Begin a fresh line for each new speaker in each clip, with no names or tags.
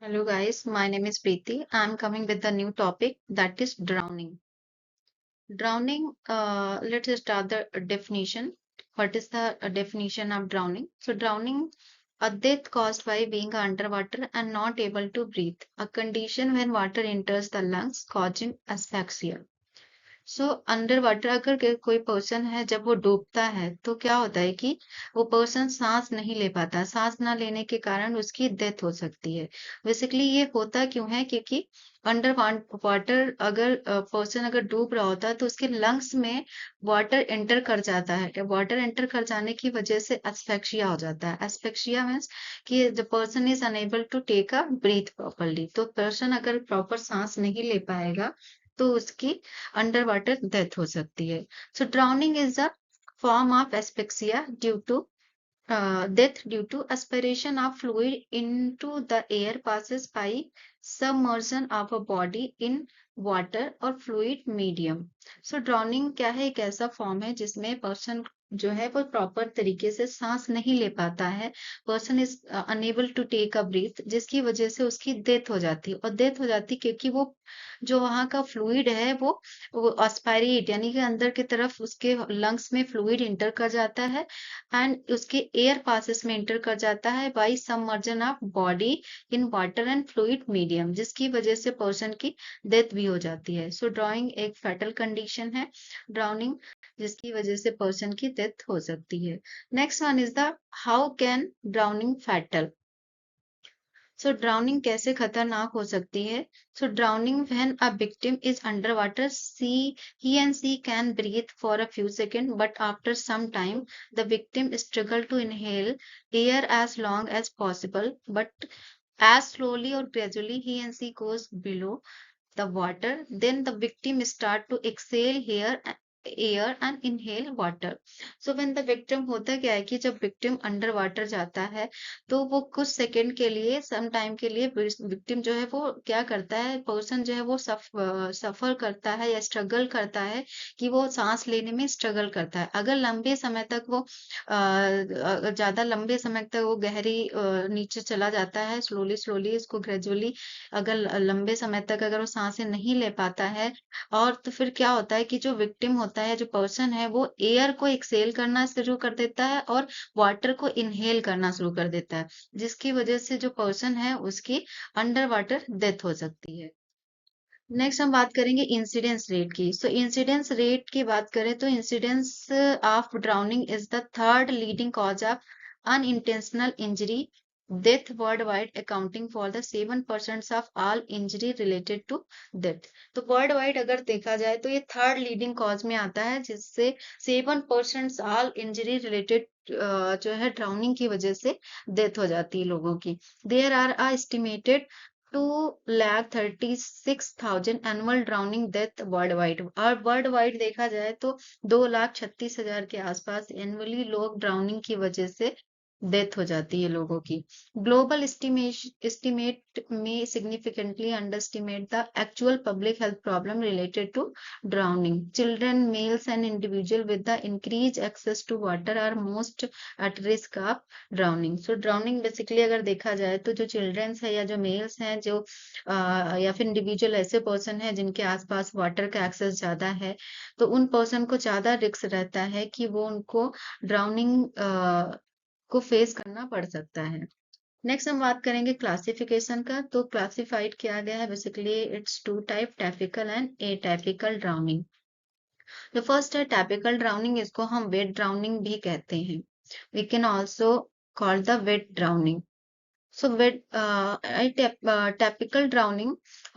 Hello guys, my name is Preeti. I'm coming with a new topic that is drowning. Drowning, let's start the definition. What is the definition of drowning? So drowning, a death caused by being underwater and not able to breathe, a condition when water enters the lungs causing asphyxia. So under water अगर कोई person है जब वो डूबता है तो क्या होता है कि वो पर्सन सांस नहीं ले पाता। सांस ना लेने के कारण उसकी डेथ हो सकती है। बेसिकली ये होता क्यों है क्योंकि अंडर वाटर अगर पर्सन अगर डूब रहा होता है तो उसके लंग्स में वाटर एंटर कर जाता है। वाटर एंटर कर जाने की वजह से एस्फेक्सिया हो जाता है। एस्फेक्सिया मीन्स कि the person is unable to take a breath properly. तो पर्सन अगर प्रॉपर सांस नहीं ले पाएगा तो उसकी अंडर वाटर डेथ हो सकती है। So drowning is a form of asphyxia due to death due to aspiration of fluid into the air passes by submersion of a body in water or fluid medium. So drowning क्या है? एक ऐसा form है जिसमें person जो है वो proper तरीके से सांस नहीं ले पाता है। Person is unable to take a breath, जिसकी वजह से उसकी डेथ हो जाती है। और डेथ हो जाती है क्योंकि वो जो वहाँ का फ्लूइड है वो एस्पायरेट यानी कि अंदर की तरफ उसके लंग्स में फ्लूइड इंटर कर जाता है एंड उसके एयर पासेस में इंटर कर जाता है by submersion of body in water and fluid medium, जिसकी वजह से पर्सन की डेथ भी हो जाती है। सो ड्राउनिंग एक फैटल कंडीशन है, ड्राउनिंग जिसकी वजह से पर्सन की डेथ हो सकती है। Next one is the how can drowning fatal. So drowning कैसे खतरनाक हो सकती है? So drowning when a victim is under water, see he and she can breathe for a few seconds, but after some time the victim struggle to inhale air as long as possible, but as slowly or gradually he and she goes below the water, then the victim start to exhale air and inhale water. So when the victim, होता क्या है कि जब victim under water जाता है तो वो कुछ सेकंड के लिए, सम टाइम के लिए विक्टिम जो है वो क्या करता है, पर्सन जो है वो सफर करता है या स्ट्रगल करता है कि वो सांस लेने में स्ट्रगल करता है। अगर लंबे समय तक वो ज्यादा लंबे समय तक वो गहरी नीचे चला जाता है, स्लोली स्लोली इसको ग्रेजुअली, अगर लंबे समय तक अगर वो सांसें नहीं ले पाता है, और तो फिर क्या होता है कि जो विक्टिम होता है, जो पर्सन है, वो एयर को एक्सेल करना शुरू कर देता है और वाटर को इनहेल करना शुरू कर देता है, जिसकी वजह से जो पर्सन है उसकी अंडर वाटर डेथ हो सकती है। नेक्स्ट हम बात करेंगे इंसिडेंस रेट की। सो इंसिडेंस रेट की बात करें तो incidence of drowning is the third leading cause of unintentional injury death worldwide, accounting for the 7% of all injury related to death. तो वर्ल्ड वाइड अगर देखा जाए तो ये थर्ड लीडिंग कॉज में आता है, जिससे 7% ऑल इंजरी रिलेटेड जो है ड्राउनिंग की वजह से डेथ हो जाती है लोगों की। There are estimated 2,36,000 annual drowning death worldwide. और वर्ल्ड वाइड देखा जाए तो 2,36,000 के आसपास एनुअली लोग ड्राउनिंग की वजह से डेथ हो जाती है लोगों की। ग्लोबल एस्टिमेट में significantly underestimate the actual public health problem related to drowning. Children, males and individual with the increase access to water are most at risk of drowning. So drowning basically अगर देखा जाए तो जो children's है या जो mails हैं, जो या फिर इंडिविजुअल ऐसे पर्सन है जिनके आसपास वाटर का एक्सेस ज्यादा है, तो उन पर्सन को ज्यादा रिस्क रहता है कि वो उनको ड्राउनिंग को फेस करना पड़ सकता है। नेक्स्ट हम बात करेंगे क्लासिफिकेशन का। तो क्लासिफाइड किया गया है basically it's two type, typical and atypical drowning. जो फर्स्ट है टाइपिकल ड्राउनिंग, इसको हम वेट ड्राउनिंग भी कहते हैं। We can also call the wet drowning. So with typical drowning,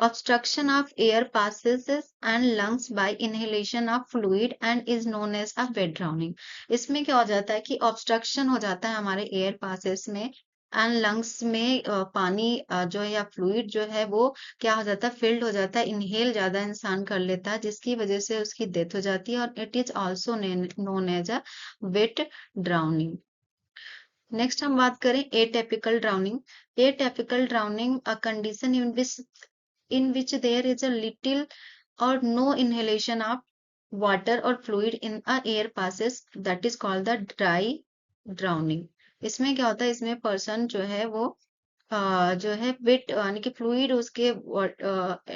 obstruction of air passes and lungs by inhalation of fluid and is known as a wet drowning. इसमें क्या हो जाता है कि obstruction हो जाता है हमारे air passes में एंड लंग्स में पानी जो है या फ्लूइड जो है वो क्या हो जाता है, फिल्ड हो जाता है, इनहेल ज्यादा इंसान कर लेता है, जिसकी वजह से उसकी डेथ हो जाती है। और it is also known as a wet drowning. Next हम बात करें atypical drowning. Atypical drowning a condition in which there is a little or no inhalation of water or fluid in a air passes, that is called the dry drowning. इसमें क्या होता है, इसमें person जो है वो जो है विट यानी कि फ्लूइड उसके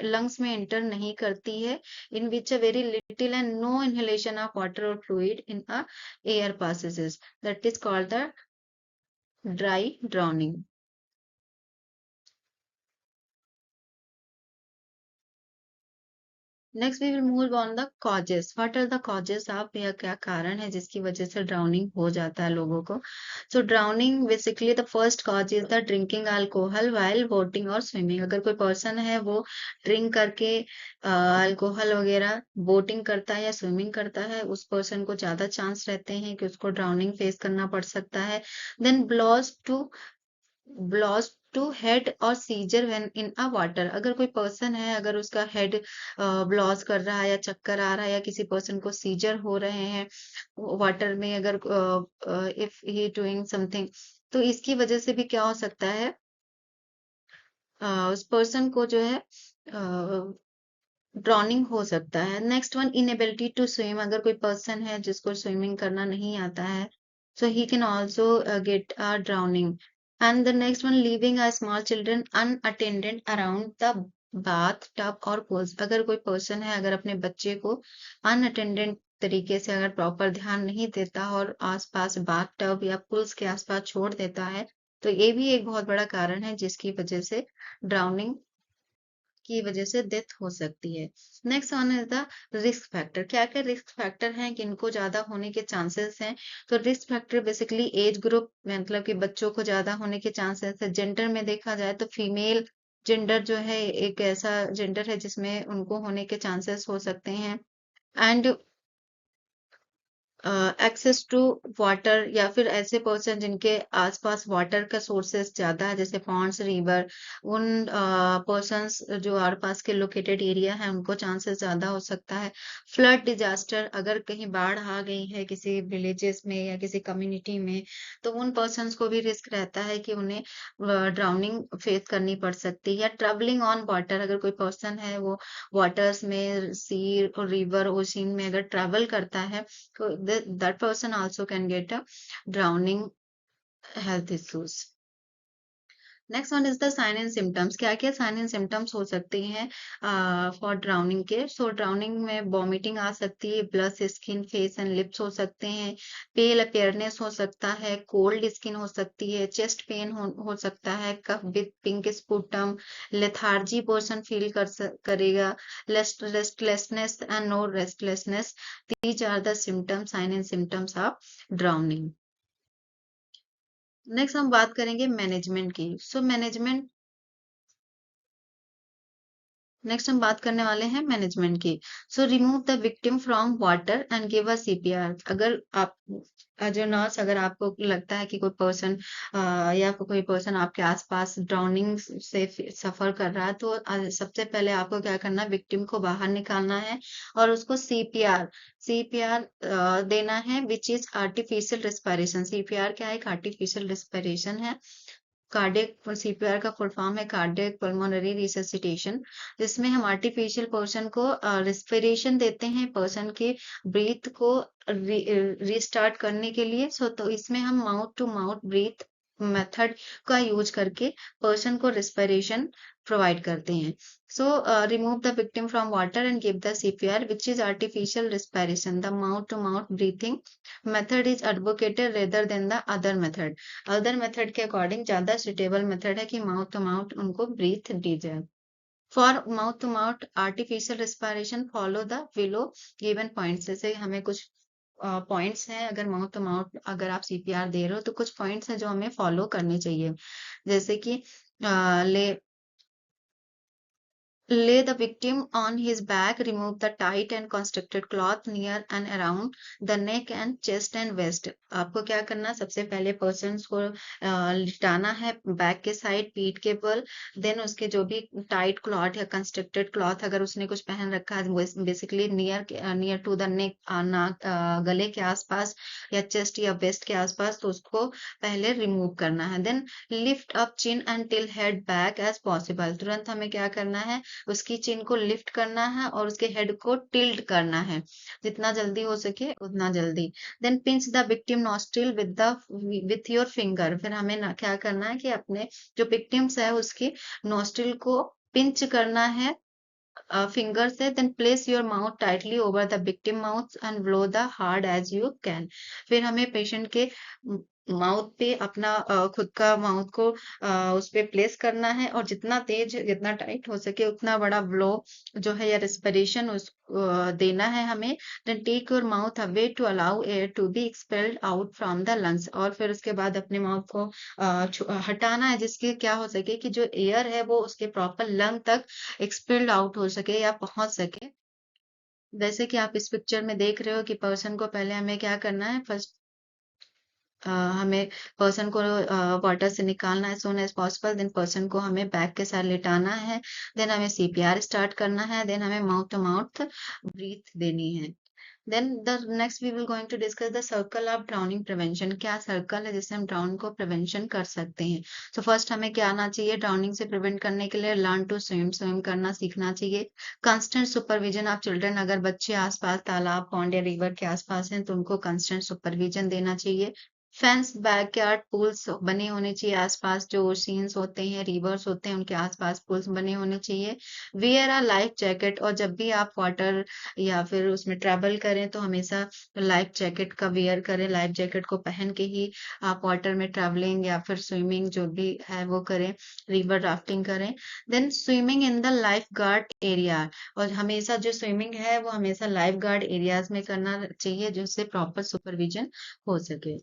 लंग्स में एंटर नहीं करती है, in which a very little and no inhalation of water और fluid in a air passages, that is called the dry drowning. Next we will move on the causes. What are the causes of, यह क्या कारण है जिसकी वजह से drowning हो जाता है लोगों को। So drowning basically the first cause is the drinking alcohol while boating और स्विमिंग। अगर कोई पर्सन है वो ड्रिंक करके अल्कोहल वगैरह बोटिंग करता है या स्विमिंग करता है, उस पर्सन को ज्यादा चांस रहते हैं कि उसको ड्राउनिंग फेस करना पड़ सकता है। देन ब्लॉस टू हेड और seizure when in a water. अगर कोई पर्सन है, अगर उसका हेड ब्लॉस कर रहा है या चक्कर आ रहा है या किसी पर्सन को सीजर हो रहे हैं वाटर में, अगर इफ ही डूइंग समथिंग, तो इसकी वजह से भी क्या हो सकता है, उस पर्सन को जो है ड्रॉनिंग हो सकता है। Next one, inability to swim. अगर कोई पर्सन है जिसको स्विमिंग करना नहीं आता है, so he can also get a drowning. And the next one, leaving a small children unattended around the bath tub और पूल्स। अगर कोई पर्सन है, अगर अपने बच्चे को अनअटेंडेड तरीके से अगर प्रॉपर ध्यान नहीं देता और आसपास बाथ टब या पुल्स के आसपास छोड़ देता है, तो ये भी एक बहुत बड़ा कारण है जिसकी वजह से ड्राउनिंग की वजह से डेथ हो सकती है। Next one is the risk factor. क्या क्या रिस्क फैक्टर हैं कि इनको ज्यादा होने के चांसेस हैं। तो risk factor basically age group, मतलब कि बच्चों को ज्यादा होने के चांसेस है। जेंडर में देखा जाए तो फीमेल जेंडर जो है एक ऐसा जेंडर है जिसमें उनको होने के चांसेस हो सकते हैं। एंड एक्सेस टू वाटर, या फिर ऐसे पर्सन जिनके आसपास वाटर का सोर्सेस ज्यादा है, जैसे पॉन्ड्स, रिवर, उन पर्सन्स जो आर पास के लोकेटेड एरिया है उनको चांसेस ज्यादा हो सकता है। फ्लड डिजास्टर, अगर कहीं बाढ़ आ गई है किसी विलेजेस में या किसी कम्युनिटी में, तो उन पर्सन्स को भी रिस्क रहता है कि उन्हें ड्राउनिंग फेस करनी पड़ सकती है। या ट्रेवलिंग ऑन वाटर, अगर कोई पर्सन है वो वाटर्स में, सी और रिवर ओशियन में अगर ट्रेवल करता है, so that person also can get a drowning health issues. Next one is the sign and symptoms. क्या क्या साइन एंड सिम्टम्स हो सकते हैं फॉर ड्राउनिंग के। सो ड्राउनिंग में वॉमिटिंग आ सकती है, blush skin, face and lips हो सकते हैं, पेल अपियरनेस हो सकता है, कोल्ड स्किन हो सकती है, चेस्ट पेन हो सकता है, cough with pink sputum, lethargy person feel करेगा, restlessness and no restlessness. These are the symptoms, sign and symptoms of drowning. Next हम बात करेंगे मैनेजमेंट की। सो मैनेजमेंट, नेक्स्ट हम बात करने वाले हैं मैनेजमेंट की। सो remove the victim from water and give a CPR. अगर आप जो नर्स, अगर आपको लगता है कि कोई पर्सन या कोई पर्सन आपके आसपास ड्राउनिंग से सफर कर रहा है, तो सबसे पहले आपको क्या करना है, विक्टिम को बाहर निकालना है और उसको सीपीआर सीपीआर देना है, विच इज आर्टिफिशियल रेस्पिरेशन। सीपीआर क्या है, एक आर्टिफिशियल रेस्पिरेशन है। कार्डियक, सीपीआर का फुल फॉर्म है कार्डियक पल्मोनरी रिससिटेशन, जिसमें हम आर्टिफिशियल पर्सन को रेस्पिरेशन देते हैं पर्सन के ब्रीथ को रीस्टार्ट करने के लिए। सो तो इसमें हम mouth to mouth breath method का यूज करके पर्सन को रेस्पिरेशन प्रोवाइड करते हैं। So remove the victim from water and give the CPR, which is artificial respiration. The mouth to mouth breathing method is advocated rather than the other method. Other method के according ज्यादा suitable method है कि mouth to mouth उनको breath दी जाए। For mouth to mouth artificial respiration follow the below given points. जैसे हमें कुछ पॉइंट्स हैं, अगर माउथ टू माउथ अगर आप सीपीआर दे रहे हो तो कुछ पॉइंट्स हैं जो हमें फॉलो करने चाहिए। जैसे कि ले Lay the victim on his back, remove the tight and constricted cloth near and around the neck and chest and waist. आपको क्या करना, सबसे पहले पर्सन को लिटाना है बैक के साइड, पीठ के बल। देन उसके जो भी टाइट क्लॉथ या कंस्ट्रक्टेड क्लॉथ अगर उसने कुछ पहन रखा है, basically near to the neck, नाक, गले के आसपास या चेस्ट या वेस्ट के आसपास, तो उसको पहले रिमूव करना है। Then lift up chin and tilt head back as possible. तुरंत हमें क्या करना है, उसकी चिन को लिफ्ट करना है और उसके हेड को टिल्ट करना है, जितना जल्दी हो सके उतना जल्दी। Then pinch the victim nostril with your finger. फिर हमें क्या करना है कि अपने जो विक्टिम्स है उसकी नॉस्ट्रिल को पिंच करना है finger से, then place your mouth tightly over the victim mouth and blow the hard as you can। फिर हमें पेशेंट के माउथ पे अपना खुद का माउथ को उस पे प्लेस करना है और जितना तेज जितना टाइट हो सके उतना बड़ा ब्लो जो है या रेस्पिरेशन उस देना है हमें। Then take your mouth away to allow air to be expelled out from the lungs. और फिर उसके बाद अपने माउथ को हटाना है जिसके क्या हो सके कि जो एयर है वो उसके प्रॉपर लंग तक एक्सपेल्ड आउट हो सके या पहुंच सके। जैसे कि आप इस पिक्चर में देख रहे हो कि पर्सन को पहले हमें क्या करना है, फर्स्ट हमें पर्सन को वाटर से निकालना है soon as possible. Then person को हमें बैक के साथ लिटाना है। देन हमें सीपीआर स्टार्ट करना है। देन हमें माउथ टू माउथ ब्रीथ देनी है। Then the next we will going to discuss the circle of drowning prevention. क्या सर्कल है जिससे हम ड्राउनिंग को प्रिवेंशन कर सकते हैं। सो फर्स्ट हमें क्या आना चाहिए ड्राउनिंग से प्रिवेंट करने के लिए, लर्न टू स्विम, स्विम करना सीखना चाहिए। कंस्टेंट सुपरविजन ऑफ चिल्ड्रन, अगर बच्चे आसपास तालाब पॉन्ड या रिवर के आसपास हैं तो उनको कंस्टेंट सुपरविजन देना चाहिए। फेंस बैकयार्ड पूल्स बने होने चाहिए आसपास, जो ओशियंस होते हैं रिवर्स होते हैं उनके आसपास पूल्स बने होने चाहिए। वियर अ लाइफ जैकेट, और जब भी आप वाटर या फिर उसमें ट्रैवल करें तो हमेशा लाइफ जैकेट का वेयर करें। लाइफ जैकेट को पहन के ही आप वाटर में ट्रैवलिंग या फिर स्विमिंग जो भी है वो करें, रिवर राफ्टिंग करें। Then swimming in the lifeguard area, और हमेशा जो स्विमिंग है वो हमेशा लाइफ गार्ड एरियाज में करना चाहिए जिससे प्रॉपर सुपरविजन हो सके।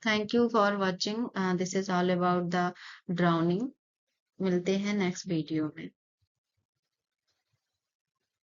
Thank you for watching, this is all about the drowning. मिलते हैं नेक्स्ट वीडियो में।